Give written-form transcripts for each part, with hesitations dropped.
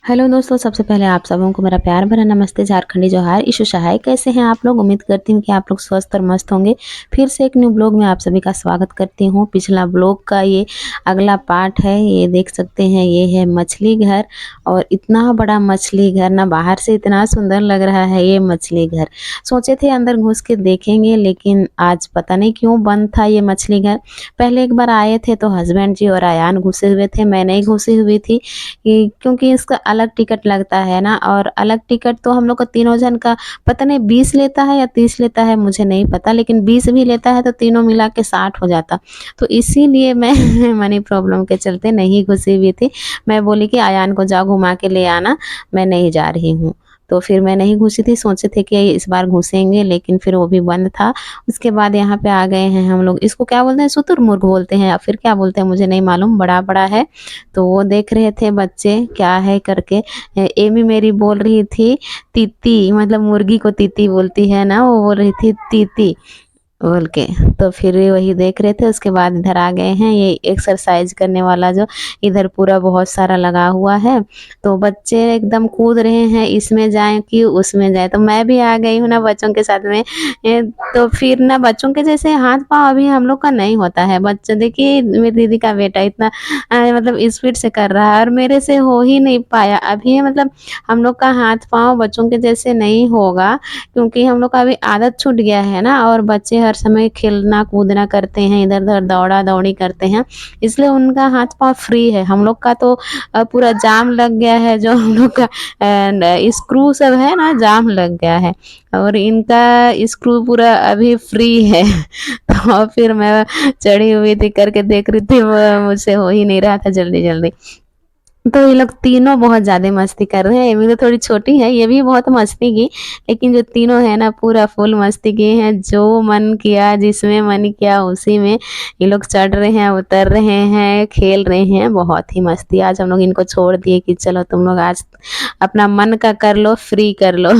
Hello दोस्तों, सबसे पहले आप सबों को मेरा प्यार भरा नमस्ते, झारखंडी जोहार, ईशु सहाय। कैसे हैं आप लोग? उम्मीद करती हूँ कि आप लोग स्वस्थ और मस्त होंगे। फिर से एक न्यू ब्लॉग में आप सभी का स्वागत करती हूँ। पिछला ब्लॉग का ये अगला पार्ट है। ये देख सकते हैं, ये है मछली घर। और इतना बड़ा मछली घर ना, बाहर से इतना सुंदर लग रहा है ये मछली घर। सोचे थे अंदर घुस के देखेंगे, लेकिन आज पता नहीं क्यों बंद था ये मछली घर। पहले एक बार आए थे तो हस्बैंड जी और अयान घुसे हुए थे, मैं नहीं घुसी हुई थी क्योंकि इसका अलग टिकट लगता है ना। और अलग टिकट तो हम लोग का तीनों जन का पता नहीं 20 लेता है या 30 लेता है, मुझे नहीं पता, लेकिन 20 भी लेता है तो तीनों मिला के 60 हो जाता। तो इसीलिए मैं मनी प्रॉब्लम के चलते नहीं घुसी हुई थी। मैं बोली कि आयान को जाओ घुमा के ले आना, मैं नहीं जा रही हूँ। तो फिर मैं नहीं घुसी थी, सोचे थे कि इस बार घुसेंगे, लेकिन फिर वो भी बंद था। उसके बाद यहाँ पे आ गए हैं हम लोग। इसको क्या बोलते हैं? शुतुरमुर्ग बोलते हैं या फिर क्या बोलते हैं, मुझे नहीं मालूम। बड़ा बड़ा है। तो वो देख रहे थे बच्चे क्या है करके। एमी मेरी बोल रही थी तीती, मतलब मुर्गी को तीती बोलती है ना, वो बोल रही थी तीती बोल के। तो फिर वही देख रहे थे। उसके बाद इधर आ गए हैं। ये एक्सरसाइज करने वाला जो इधर पूरा बहुत सारा लगा हुआ है। तो बच्चे एकदम कूद रहे हैं, इसमें जाएं कि उसमें जाए। तो मैं भी आ गई हूँ ना बच्चों के साथ में। तो फिर ना बच्चों के जैसे हाथ पाँव अभी हम लोग का नहीं होता है। बच्चे देखिए, मेरी दीदी का बेटा इतना मतलब स्पीड से कर रहा है और मेरे से हो ही नहीं पाया अभी। मतलब हम लोग का हाथ पाँव बच्चों के जैसे नहीं होगा, क्योंकि हम लोग का अभी आदत छूट गया है ना। और बच्चे हर समय खेलना कूदना करते हैं, इधर उधर दौड़ा दौड़ी करते हैं, इसलिए उनका हाथ पाँव फ्री है। हम लोग का तो पूरा जाम लग गया है। जो हम लोग का स्क्रू सब है ना, जाम लग गया है। और इनका स्क्रू पूरा अभी फ्री है। तो फिर मैं चढ़ी हुई थी, करके देख रही थी, मुझसे हो ही नहीं रहा था जल्दी जल्दी। तो ये लोग तीनों बहुत ज़्यादा मस्ती कर रहे हैं। एमी तो थोड़ी छोटी है, ये भी बहुत मस्ती की, लेकिन जो तीनों है ना पूरा फुल मस्ती किए हैं। जो मन किया, जिसमें मन किया उसी में ये लोग चढ़ रहे हैं, उतर रहे हैं, खेल रहे हैं। बहुत ही मस्ती। आज हम लोग इनको छोड़ दिए कि चलो तुम लोग आज अपना मन का कर लो, फ्री कर लो।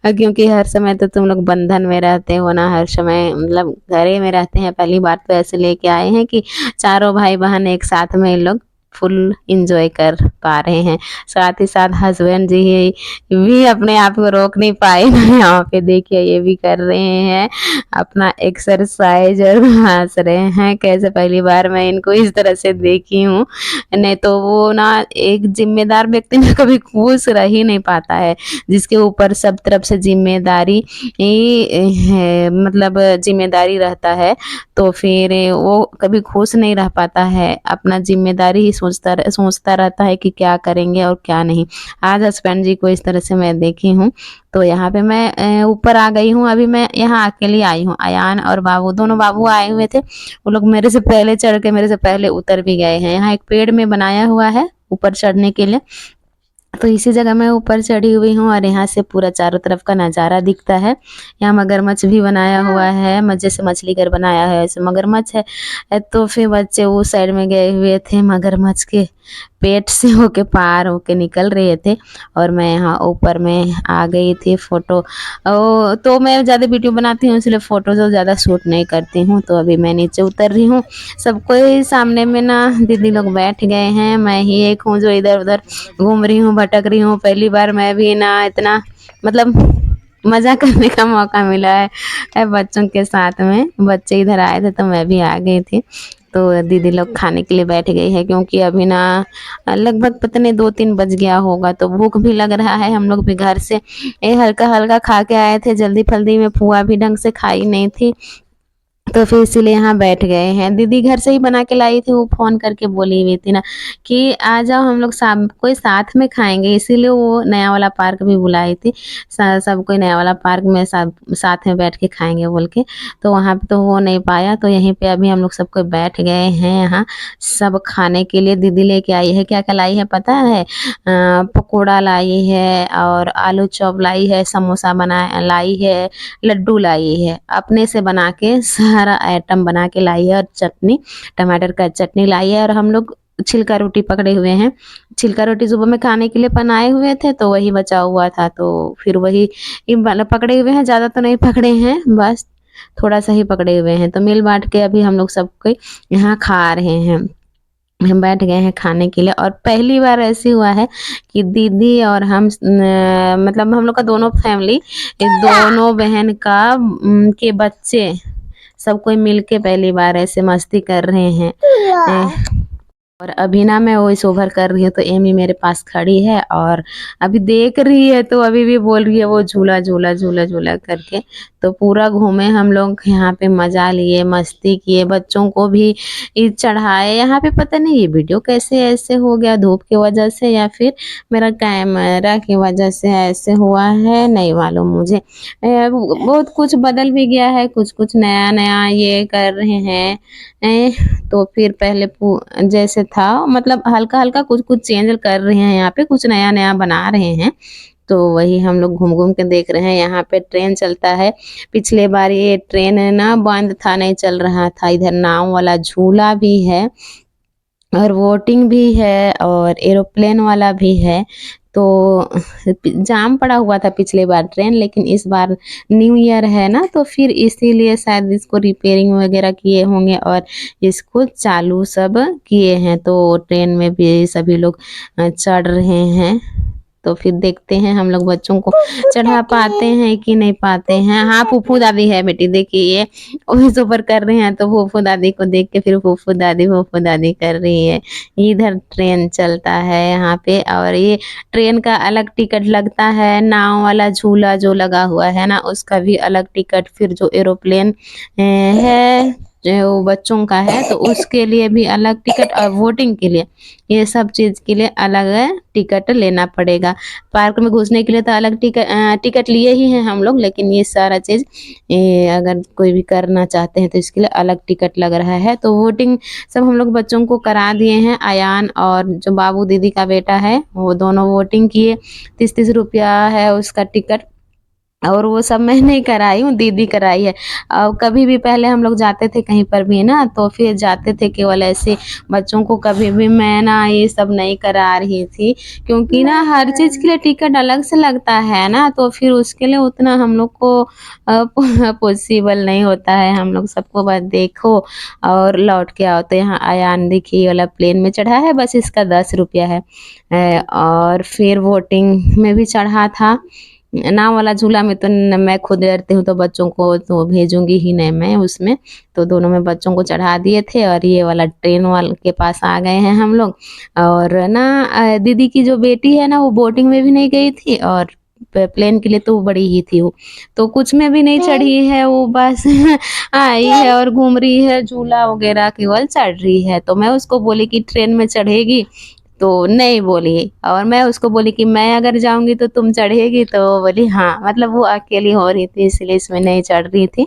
क्योंकि हर समय तो तुम लोग बंधन में रहते हो ना, हर समय मतलब घरे में रहते हैं। पहली बार तो ऐसे लेके आए हैं कि चारों भाई बहन एक साथ में ये लोग फुल इंजॉय कर पा रहे हैं। साथ ही साथ हस्बैंड जी भी अपने आप को रोक नहीं पाए ना, यहाँ पे देखिए ये भी कर रहे हैं अपना एक्सरसाइज और हंस रहे हैं। कैसे पहली बार मैं इनको इस तरह से देखी हूँ। नहीं तो वो ना, एक जिम्मेदार व्यक्ति ना कभी खुश रह ही नहीं पाता है, जिसके ऊपर सब तरफ से जिम्मेदारी है, मतलब जिम्मेदारी रहता है। तो फिर वो कभी खुश नहीं रह पाता है। अपना जिम्मेदारी ही सोचता रहता है कि क्या करेंगे और क्या नहीं। आज हस्बैंड जी को इस तरह से मैं देखी हूँ। तो यहाँ पे मैं ऊपर आ गई हूँ। अभी मैं यहाँ अकेली आई हूँ। अयान और बाबू, दोनों बाबू आए हुए थे। वो लोग मेरे से पहले चढ़ के मेरे से पहले उतर भी गए हैं। यहाँ एक पेड़ में बनाया हुआ है ऊपर चढ़ने के लिए। तो इसी जगह मैं ऊपर चढ़ी हुई हूँ और यहाँ से पूरा चारों तरफ का नज़ारा दिखता है। यहाँ मगरमच्छ भी बनाया हुआ है, जैसे मछली घर बनाया है ऐसे मगरमच्छ है। तो फिर बच्चे उस साइड में गए हुए थे, मगरमच्छ के पेट से होके पार होके निकल रहे थे। और मैं यहाँ ऊपर में आ गई थी। फोटो तो मैं ज़्यादा वीडियो बनाती हूँ, इसलिए फ़ोटो जो ज़्यादा शूट नहीं करती हूँ। तो अभी मैं नीचे उतर रही हूँ। सबको ही सामने में ना दीदी लोग बैठ गए हैं, मैं ही एक हूँ जो इधर उधर घूम रही हूँ, भटक रही हूँ। पहली बार मैं भी ना इतना मतलब मज़ा करने का मौका मिला है बच्चों के साथ में। बच्चे इधर आए थे तो मैं भी आ गई थी। तो दीदी लोग खाने के लिए बैठ गई है, क्योंकि अभी ना लगभग पता नहीं 2-3 बज गया होगा। तो भूख भी लग रहा है। हम लोग भी घर से ये हल्का हल्का खा के आए थे जल्दी फल्दी में, पुआ भी ढंग से खाई नहीं थी। तो फिर इसीलिए यहाँ बैठ गए हैं। दीदी घर से ही बना के लाई थी, वो फ़ोन करके बोली हुई थी ना कि आ जाओ हम लोग कोई साथ में खाएँगे, इसीलिए वो नया वाला पार्क भी बुलाई थी। सब कोई नया वाला पार्क में साथ में बैठ के खाएँगे बोल के। तो वहाँ पे तो हो नहीं पाया, तो यहीं पे अभी हम लोग सब कोई बैठ गए हैं यहाँ सब खाने के लिए। दीदी लेके आई है, क्या-क्या लाई है पता है? पकोड़ा लाई है और आलू चॉप लाई है, समोसा लाई है, लड्डू लाई है। अपने से बना के सारा आइटम बना के लाई है। और चटनी, टमाटर का चटनी लाई है। और हम लोग छिलका रोटी पकड़े हुए हैं। छिलका रोटी सुबह में खाने के लिए बनाए हुए थे, तो वही बचा हुआ था। तो फिर वही पकड़े हुए हैं, ज़्यादा तो नहीं पकड़े हैं, बस थोड़ा सा ही पकड़े हुए हैं। तो मिल बांट के अभी हम लोग सब कोई यहाँ खा रहे हैं। हम बैठ गए हैं खाने के लिए। और पहली बार ऐसे हुआ है कि दीदी और हम मतलब हम लोग का दोनों फैमिली, दोनों बहन का के बच्चे सब कोई मिलके पहली बार ऐसे मस्ती कर रहे हैं। और अभी ना मैं वॉइस ओवर कर रही हूँ तो एमी मेरे पास खड़ी है और अभी देख रही है, तो अभी भी बोल रही है वो झूला झूला झूला झूला करके। तो पूरा घूमे हम लोग यहाँ पे, मजा लिए, मस्ती किए, बच्चों को भी चढ़ाए यहाँ पे। पता नहीं ये वीडियो कैसे ऐसे हो गया, धूप की वजह से या फिर मेरा कैमरा की वजह से ऐसे हुआ है, नहीं मालूम मुझे। बहुत कुछ बदल भी गया है, कुछ कुछ नया नया ये कर रहे हैं। तो फिर पहले जैसे था मतलब हल्का हल्का कुछ कुछ चेंज कर रहे हैं, यहाँ पे कुछ नया नया बना रहे हैं। तो वही हम लोग घूम घूम के देख रहे हैं। यहाँ पे ट्रेन चलता है। पिछले बार ये ट्रेन ना बंद था, नहीं चल रहा था। इधर नाव वाला झूला भी है और बोटिंग भी है और एरोप्लेन वाला भी है। तो जाम पड़ा हुआ था पिछले बार ट्रेन, लेकिन इस बार न्यू ईयर है ना, तो फिर इसीलिए शायद इसको रिपेयरिंग वगैरह किए होंगे और इसको चालू सब किए हैं। तो ट्रेन में भी सभी लोग चढ़ रहे हैं। तो फिर देखते हैं हम लोग बच्चों को चढ़ा पाते हैं कि नहीं पाते हैं। हाँ, फूफू दादी है बेटी, देखिए ये वॉइस ओवर कर रहे हैं तो फूफू दादी को देख के फिर फूफू दादी कर रही है। इधर ट्रेन चलता है यहाँ पे, और ये ट्रेन का अलग टिकट लगता है। नाव वाला झूला जो लगा हुआ है ना, उसका भी अलग टिकट। फिर जो एरोप्लेन है जो बच्चों का है तो उसके लिए भी अलग टिकट, और वोटिंग के लिए, ये सब चीज़ के लिए अलग टिकट लेना पड़ेगा। पार्क में घुसने के लिए तो अलग टिकट लिए ही हैं हम लोग, लेकिन ये सारा चीज़ अगर कोई भी करना चाहते हैं तो इसके लिए अलग टिकट लग रहा है। तो वोटिंग सब हम लोग बच्चों को करा दिए हैं। अयान और जो बाबू दीदी का बेटा है वो दोनों वोटिंग किए। 30-30 रुपया है उसका टिकट, और वो सब मैं नहीं कराई हूँ, दीदी कराई है। और कभी भी पहले हम लोग जाते थे कहीं पर भी ना, तो फिर जाते थे केवल ऐसे बच्चों को। कभी भी मैं ना ये सब नहीं करा रही थी, क्योंकि ना हर चीज़ के लिए टिकट अलग से लगता है ना, तो फिर उसके लिए उतना हम लोग को पॉसिबल नहीं होता है। हम लोग सबको बस देखो और लौट के आओ। तो यहाँ अयान देखिए वाला प्लेन में चढ़ा है, बस इसका 10 रुपया है। और फिर वोटिंग में भी चढ़ा था। नाव वाला झूला में तो मैं खुद डरती हूँ, तो बच्चों को तो भेजूंगी ही नहीं मैं उसमें। तो दोनों में बच्चों को चढ़ा दिए थे, और ये वाला ट्रेन वाले के पास आ गए हैं हम लोग। और ना दीदी की जो बेटी है ना, वो बोटिंग में भी नहीं गई थी, और प्लेन के लिए तो वो बड़ी ही थी वो, तो कुछ में भी नहीं चढ़ी है वो, बस आई है और घूम रही है, झूला वगैरह केवल चढ़ रही है। तो मैं उसको बोली कि ट्रेन में चढ़ेगी, तो नहीं बोली। और मैं उसको बोली कि मैं अगर जाऊंगी तो तुम चढ़ेगी, तो वो बोली हाँ। मतलब वो अकेली हो रही थी इसलिए इसमें नहीं चढ़ रही थी।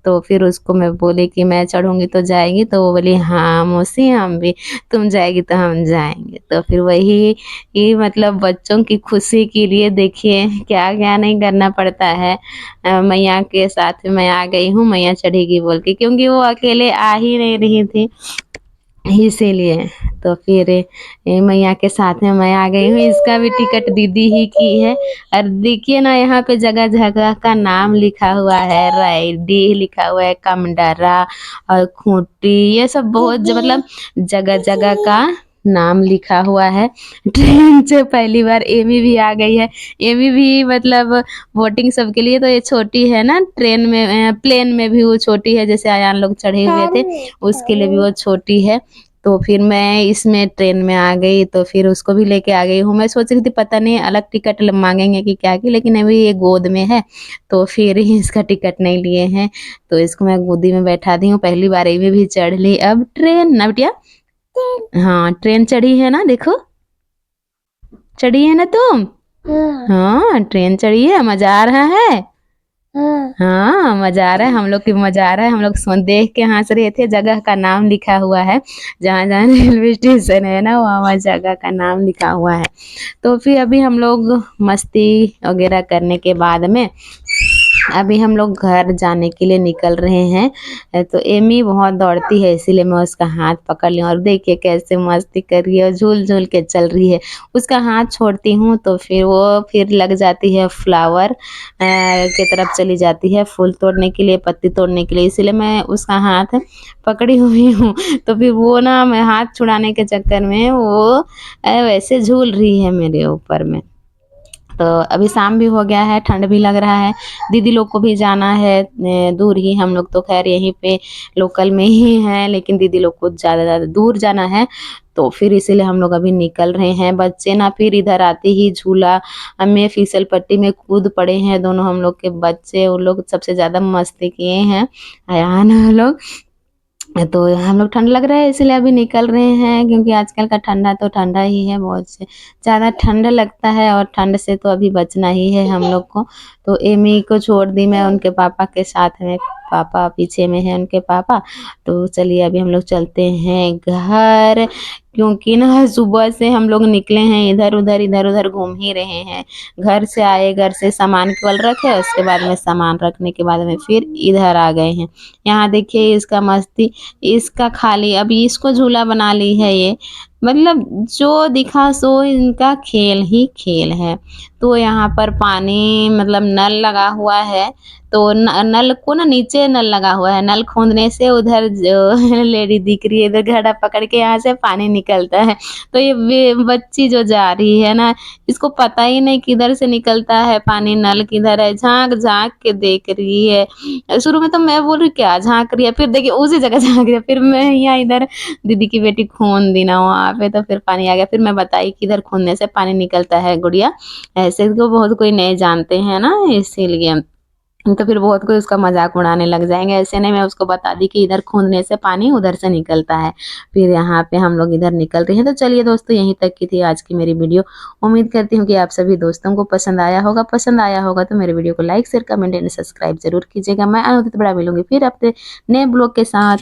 तो फिर उसको मैं बोली कि मैं चढ़ूंगी तो जाएगी, तो वो बोली हाँ मौसी हम भी, तुम जाएगी तो हम जाएंगे। तो फिर वही ये मतलब बच्चों की खुशी के लिए देखिए क्या क्या नहीं करना पड़ता है। मैया के साथ में मैं आ गई हूँ, मैया चढ़ेगी बोल के, क्योंकि वो अकेले आ ही नहीं रही थी इसीलिए। तो फिर मैया के साथ में मैं आ गई हूँ। इसका भी टिकट दीदी ही की है। और देखिए ना यहाँ पे जगह जगह का नाम लिखा हुआ है, रायडी लिखा हुआ है, कमडरा और खूंटी, ये सब बहुत मतलब जगह जगह का नाम लिखा हुआ है। ट्रेन से पहली बार एमी भी आ गई है। एमी भी मतलब वोटिंग सबके लिए, तो ये छोटी है ना, ट्रेन में प्लेन में भी वो छोटी है, जैसे आयान लोग चढ़े हुए थे उसके लिए भी वो छोटी है। तो फिर मैं इसमें ट्रेन में आ गई, तो फिर उसको भी लेके आ गई हूँ। मैं सोच रही थी पता नहीं अलग टिकट मांगेंगे कि क्या की, लेकिन अभी ये गोद में है तो फिर ही इसका टिकट नहीं लिए हैं। तो इसको मैं गोदी में बैठा दी हूँ। पहली बार ये भी चढ़ ली। अब ट्रेन ना बिटिया, हाँ ट्रेन चढ़ी है ना, देखो चढ़ी है ना तुम। हाँ ट्रेन चढ़ी है, मजा आ रहा है। हाँ मजा आ रहा है, हम लोग की मजा आ रहा है। हम लोग देख के हंस रहे थे। जगह का नाम लिखा हुआ है, जहाँ जहाँ रेलवे स्टेशन है ना, वहाँ वहाँ जगह का नाम लिखा हुआ है। तो फिर अभी हम लोग मस्ती वगैरह करने के बाद में अभी हम लोग घर जाने के लिए निकल रहे हैं। तो एमी बहुत दौड़ती है, इसीलिए मैं उसका हाथ पकड़ ली और देखिए कैसे मस्ती कर रही है और झूल-झूल के चल रही है। उसका हाथ छोड़ती हूँ तो फिर वो फिर लग जाती है फ्लावर की तरफ चली जाती है, फूल तोड़ने के लिए, पत्ती तोड़ने के लिए, इसीलिए मैं उसका हाथ पकड़ी हुई हूँ। तो फिर वो ना मैं हाथ छुड़ाने के चक्कर में वो वैसे झूल रही है मेरे ऊपर में। तो अभी शाम भी हो गया है, ठंड भी लग रहा है। दीदी लोग को भी जाना है दूर ही, हम लोग तो खैर यहीं पे लोकल में ही हैं, लेकिन दीदी लोग को ज़्यादा दूर जाना है। तो फिर इसीलिए हम लोग अभी निकल रहे हैं। बच्चे ना फिर इधर आते ही झूला में फिसल पट्टी में कूद पड़े हैं दोनों हम लोग के बच्चे। उन लोग सबसे ज़्यादा मस्ती किए हैं, अयान वो लोग। तो हम लोग ठंड लग रहा है इसलिए अभी निकल रहे हैं, क्योंकि आजकल का ठंडा तो ठंडा ही है, बहुत से ज़्यादा ठंड लगता है और ठंड से तो अभी बचना ही है हम लोग को। तो एमी को छोड़ दी मैं उनके पापा के साथ में, पापा पीछे में है उनके पापा। तो चलिए अभी हम लोग चलते हैं घर, क्योंकि ना सुबह से हम लोग निकले हैं इधर उधर घूम ही रहे हैं। घर से आए, घर से सामान केवल रखे, उसके बाद में सामान रखने के बाद में फिर इधर आ गए हैं। यहाँ देखिए इसका मस्ती, इसका खाली अभी इसको झूला बना ली है ये, मतलब जो दिखा सो इनका खेल ही खेल है। तो यहाँ पर पानी मतलब नल लगा हुआ है, तो नल को ना नीचे नल लगा हुआ है, नल खोदने से उधर जो लेडी दिख रही है इधर घड़ा पकड़ के यहाँ से पानी निकलता है। तो ये बच्ची जो जा रही है ना, इसको पता ही नहीं किधर से निकलता है पानी, नल किधर है, झांक झांक के देख रही है। शुरू में तो मैं बोल रही क्या झांक रही है, फिर देखिए उसी जगह झांक रही है, फिर मैं यहाँ इधर दीदी की बेटी खून दी ना वहाँ पे, तो फिर पानी आ गया। फिर मैं बताई कि इधर खूनने से पानी निकलता है गुड़िया, ऐसे तो बहुत कोई नहीं जानते हैं ना, इसीलिए। तो फिर बहुत कोई उसका मजाक उड़ाने लग जाएंगे, ऐसे नहीं, मैं उसको बता दी कि इधर खूंदने से पानी उधर से निकलता है। फिर यहाँ पे हम लोग इधर निकल रहे हैं। तो चलिए दोस्तों, यहीं तक की थी आज की मेरी वीडियो। उम्मीद करती हूँ कि आप सभी दोस्तों को पसंद आया होगा तो मेरे वीडियो को like share comment and subscribe जरूर कीजिएगा। मैं अनुदित बड़ा मिलूंगी फिर अपने नए ब्लॉग के साथ।